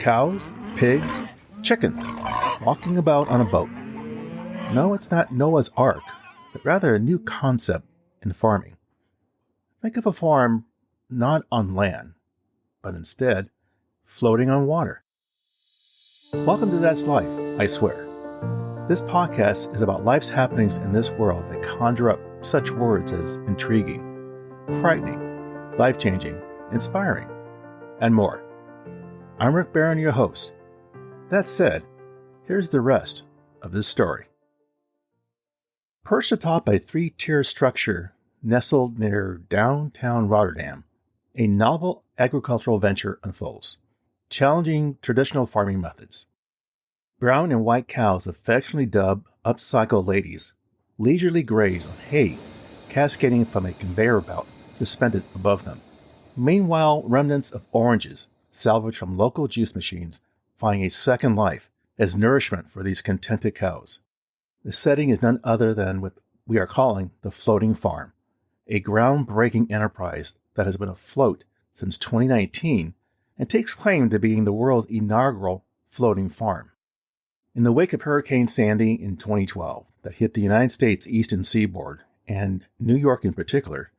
Cows, pigs, chickens, walking about on a boat. No, it's not Noah's Ark, but rather a new concept in farming. Think of a farm not on land, but instead floating on water. Welcome to That's Life, I swear. This podcast is about life's happenings in this world that conjure up such words as intriguing, frightening, life-changing, inspiring, and more. I'm Rick Barron, your host. That said, here's the rest of this story. Perched atop a three-tier structure nestled near downtown Rotterdam, a novel agricultural venture unfolds, challenging traditional farming methods. Brown and white cows, affectionately dubbed upcycle ladies, leisurely graze on hay cascading from a conveyor belt suspended above them. Meanwhile, remnants of oranges, salvaged from local juice machines, find a second life as nourishment for these contented cows. The setting is none other than what we are calling the floating farm, a groundbreaking enterprise that has been afloat since 2019 and takes claim to being the world's inaugural floating farm. In the wake of Hurricane Sandy in 2012 that hit the United States eastern seaboard, and New York in particular,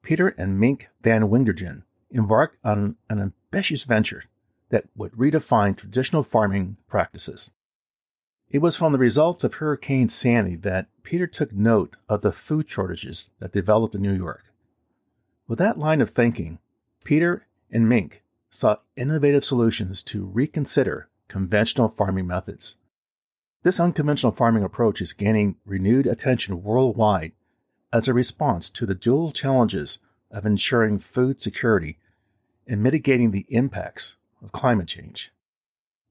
Peter and Mink van Wingerden embarked on an ambitious venture that would redefine traditional farming practices. It was from the results of Hurricane Sandy that Peter took note of the food shortages that developed in New York. With that line of thinking, Peter and Mink sought innovative solutions to reconsider conventional farming methods. This unconventional farming approach is gaining renewed attention worldwide as a response to the dual challenges of ensuring food security and mitigating the impacts of climate change.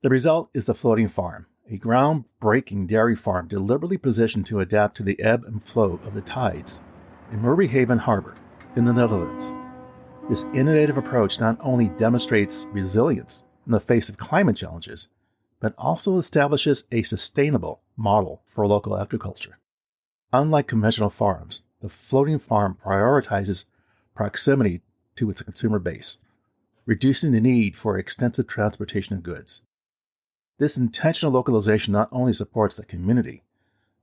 The result is the floating farm, a groundbreaking dairy farm deliberately positioned to adapt to the ebb and flow of the tides in Murrayhaven Harbor in the Netherlands. This innovative approach not only demonstrates resilience in the face of climate challenges, but also establishes a sustainable model for local agriculture. Unlike conventional farms, the floating farm prioritizes proximity to its consumer base, reducing the need for extensive transportation of goods. This intentional localization not only supports the community,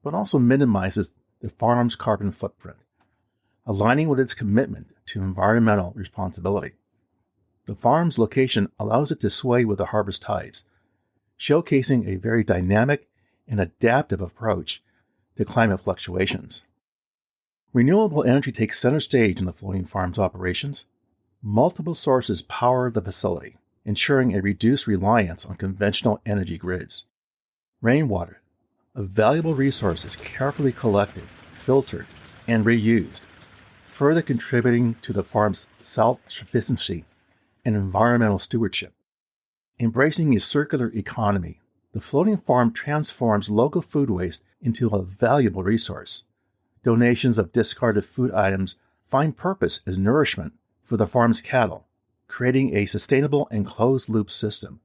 but also minimizes the farm's carbon footprint, aligning with its commitment to environmental responsibility. The farm's location allows it to sway with the harbor's tides, showcasing a very dynamic and adaptive approach to climate fluctuations. Renewable energy takes center stage in the floating farm's operations. Multiple sources power the facility, ensuring a reduced reliance on conventional energy grids. Rainwater, a valuable resource, is carefully collected, filtered, and reused, further contributing to the farm's self-sufficiency and environmental stewardship. Embracing a circular economy, the floating farm transforms local food waste into a valuable resource. Donations of discarded food items find purpose as nourishment for the farm's cattle, creating a sustainable and closed-loop system.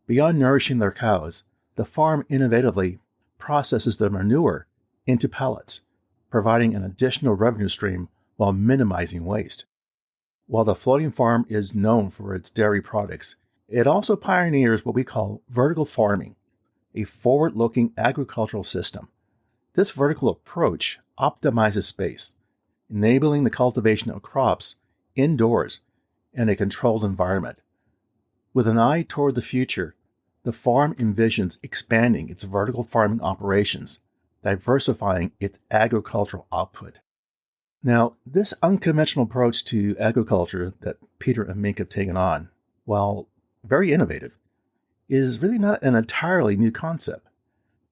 Beyond nourishing their cows, the farm innovatively processes their manure into pellets, providing an additional revenue stream while minimizing waste. While the floating farm is known for its dairy products, it also pioneers what we call vertical farming, a forward-looking agricultural system. This vertical approach optimizes space, enabling the cultivation of crops indoors in a controlled environment. With an eye toward the future, the farm envisions expanding its vertical farming operations, diversifying its agricultural output. Now, this unconventional approach to agriculture that Peter and Mink have taken on, while very innovative, is really not an entirely new concept.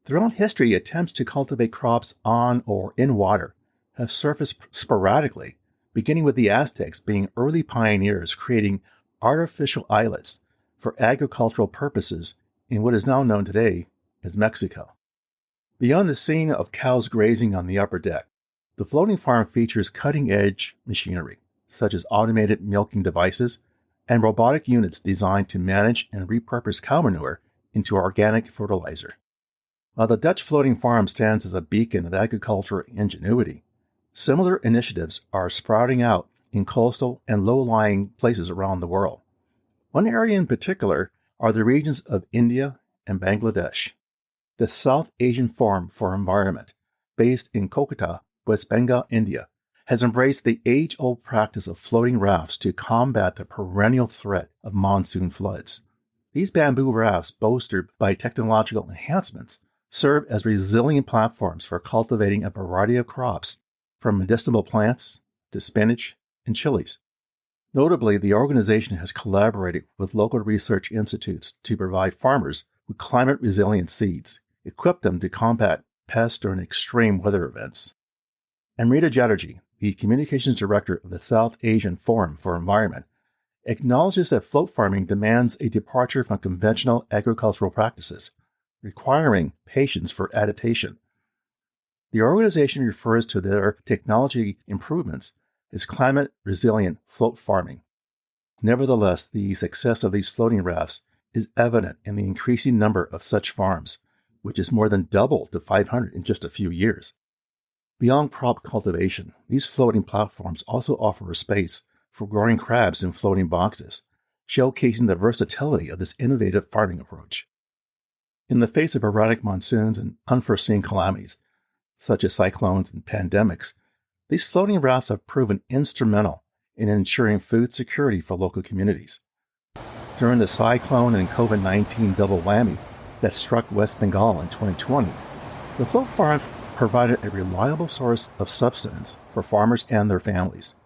Throughout history, attempts to cultivate crops on or in water have surfaced sporadically, beginning with the Aztecs being early pioneers creating artificial islets for agricultural purposes in what is now known today as Mexico. Beyond the scene of cows grazing on the upper deck, the floating farm features cutting-edge machinery, such as automated milking devices and robotic units designed to manage and repurpose cow manure into organic fertilizer. While the Dutch floating farm stands as a beacon of agricultural ingenuity, similar initiatives are sprouting out in coastal and low-lying places around the world. One area in particular are the regions of India and Bangladesh. The South Asian Forum for Environment, based in Kolkata, West Bengal, India, has embraced the age-old practice of floating rafts to combat the perennial threat of monsoon floods. These bamboo rafts, bolstered by technological enhancements, serve as resilient platforms for cultivating a variety of crops, from medicinal plants to spinach and chilies. Notably, the organization has collaborated with local research institutes to provide farmers with climate-resilient seeds, equip them to combat pests during extreme weather events. Amrita Chatterjee, the communications director of the South Asian Forum for Environment, acknowledges that float farming demands a departure from conventional agricultural practices, requiring patience for adaptation. The organization refers to their technology improvements as climate-resilient float farming. Nevertheless, the success of these floating rafts is evident in the increasing number of such farms, which has more than doubled to 500 in just a few years. Beyond crop cultivation, these floating platforms also offer a space for growing crabs in floating boxes, showcasing the versatility of this innovative farming approach. In the face of erratic monsoons and unforeseen calamities, such as cyclones and pandemics, these floating rafts have proven instrumental in ensuring food security for local communities. During the cyclone and COVID-19 double whammy that struck West Bengal in 2020, the float farms provided a reliable source of subsistence for farmers and their families.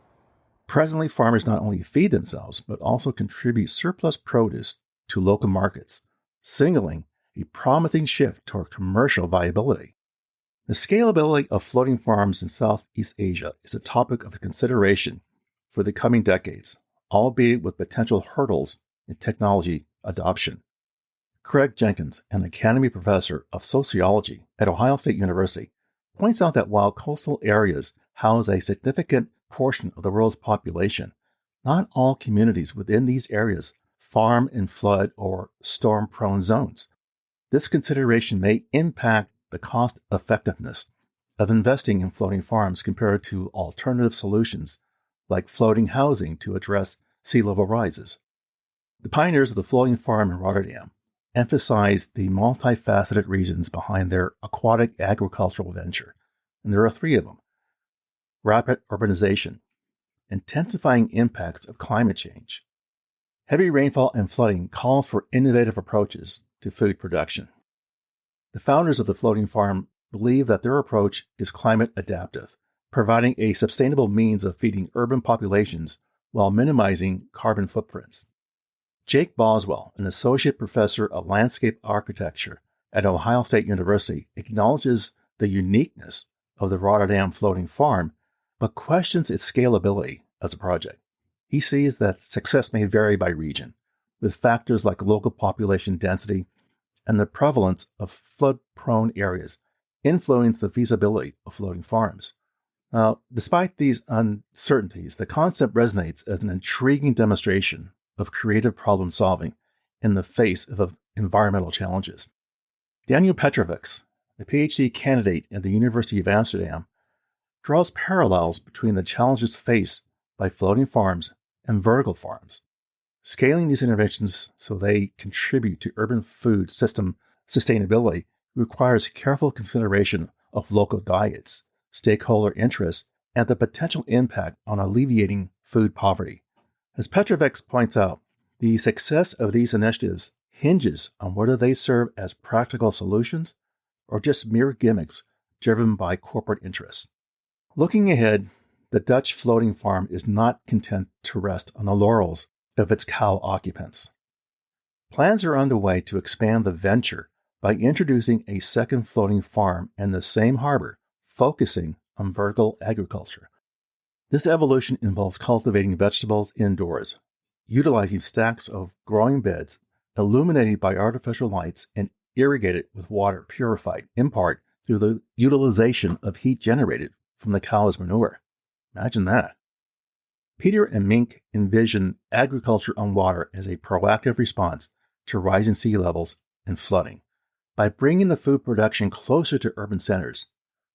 Presently, farmers not only feed themselves, but also contribute surplus produce to local markets, signaling a promising shift toward commercial viability. The scalability of floating farms in Southeast Asia is a topic of consideration for the coming decades, albeit with potential hurdles in technology adoption. Craig Jenkins, an Academy Professor of Sociology at Ohio State University, points out that while coastal areas house a significant portion of the world's population, not all communities within these areas farm in flood or storm-prone zones. This consideration may impact the cost effectiveness of investing in floating farms compared to alternative solutions like floating housing to address sea level rises. The pioneers of the floating farm in Rotterdam emphasized the multifaceted reasons behind their aquatic agricultural venture, and there are three of them: rapid urbanization, intensifying impacts of climate change. Heavy rainfall and flooding calls for innovative approaches to food production. The founders of the floating farm believe that their approach is climate adaptive, providing a sustainable means of feeding urban populations while minimizing carbon footprints. Jake Boswell, an associate professor of landscape architecture at Ohio State University, acknowledges the uniqueness of the Rotterdam floating farm, but questions its scalability as a project. He sees that success may vary by region, with factors like local population density and the prevalence of flood-prone areas influence the feasibility of floating farms. Now, despite these uncertainties, the concept resonates as an intriguing demonstration of creative problem solving in the face of environmental challenges. Daniel Petrovics, a PhD candidate at the University of Amsterdam, draws parallels between the challenges faced by floating farms and vertical farms. Scaling these interventions so they contribute to urban food system sustainability requires careful consideration of local diets, stakeholder interests, and the potential impact on alleviating food poverty. As Petrovics points out, the success of these initiatives hinges on whether they serve as practical solutions or just mere gimmicks driven by corporate interests. Looking ahead, the Dutch floating farm is not content to rest on the laurels of its cow occupants. Plans are underway to expand the venture by introducing a second floating farm in the same harbor, focusing on vertical agriculture. This evolution involves cultivating vegetables indoors, utilizing stacks of growing beds illuminated by artificial lights and irrigated with water purified, in part, through the utilization of heat generated from the cow's manure. Imagine that. Peter and Mink envision agriculture on water as a proactive response to rising sea levels and flooding. By bringing the food production closer to urban centers,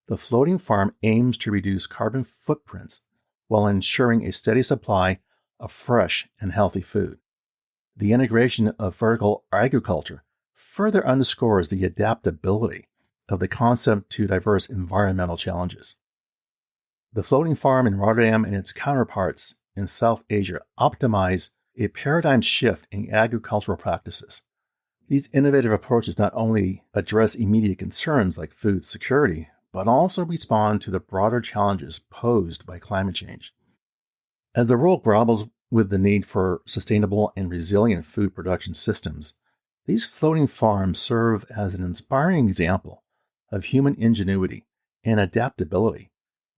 the floating farm aims to reduce carbon footprints while ensuring a steady supply of fresh and healthy food. the integration of vertical agriculture further underscores the adaptability of the concept to diverse environmental challenges. The floating farm in Rotterdam and its counterparts in South Asia optimize a paradigm shift in agricultural practices. These innovative approaches not only address immediate concerns like food security, but also respond to the broader challenges posed by climate change. As the world grapples with the need for sustainable and resilient food production systems, these floating farms serve as an inspiring example of human ingenuity and adaptability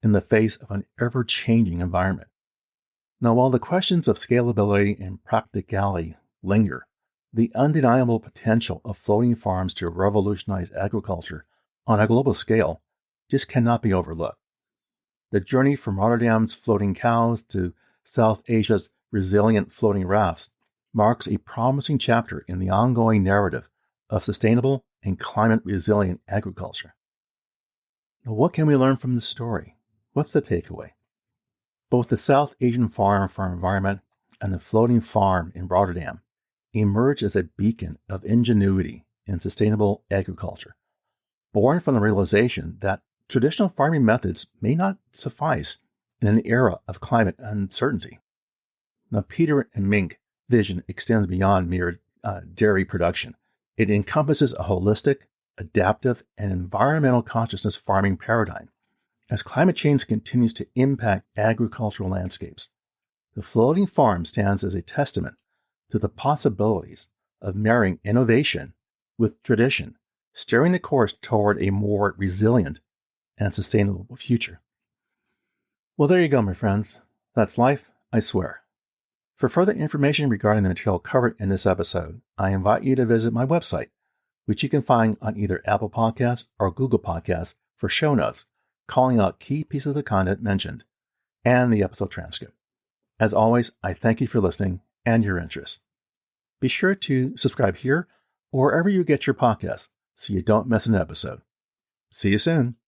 in the face of an ever-changing environment. Now, while the questions of scalability and practicality linger, the undeniable potential of floating farms to revolutionize agriculture on a global scale just cannot be overlooked. The journey from Rotterdam's floating cows to South Asia's resilient floating rafts marks a promising chapter in the ongoing narrative of sustainable and climate-resilient agriculture. Now, what can we learn from this story? What's the takeaway? Both the South Asian Farm for Environment and the floating farm in Rotterdam emerge as a beacon of ingenuity in sustainable agriculture, born from the realization that traditional farming methods may not suffice in an era of climate uncertainty. Now, Peter and Mink vision extends beyond mere dairy production. It encompasses a holistic, adaptive, and environmental consciousness farming paradigm. As climate change continues to impact agricultural landscapes, the floating farm stands as a testament to the possibilities of marrying innovation with tradition, steering the course toward a more resilient and sustainable future. Well, there you go, my friends. That's life, I swear. For further information regarding the material covered in this episode, I invite you to visit my website, which you can find on either Apple Podcasts or Google Podcasts for show notes, calling out key pieces of content mentioned, and the episode transcript. As always, I thank you for listening and your interest. Be sure to subscribe here or wherever you get your podcasts so you don't miss an episode. See you soon.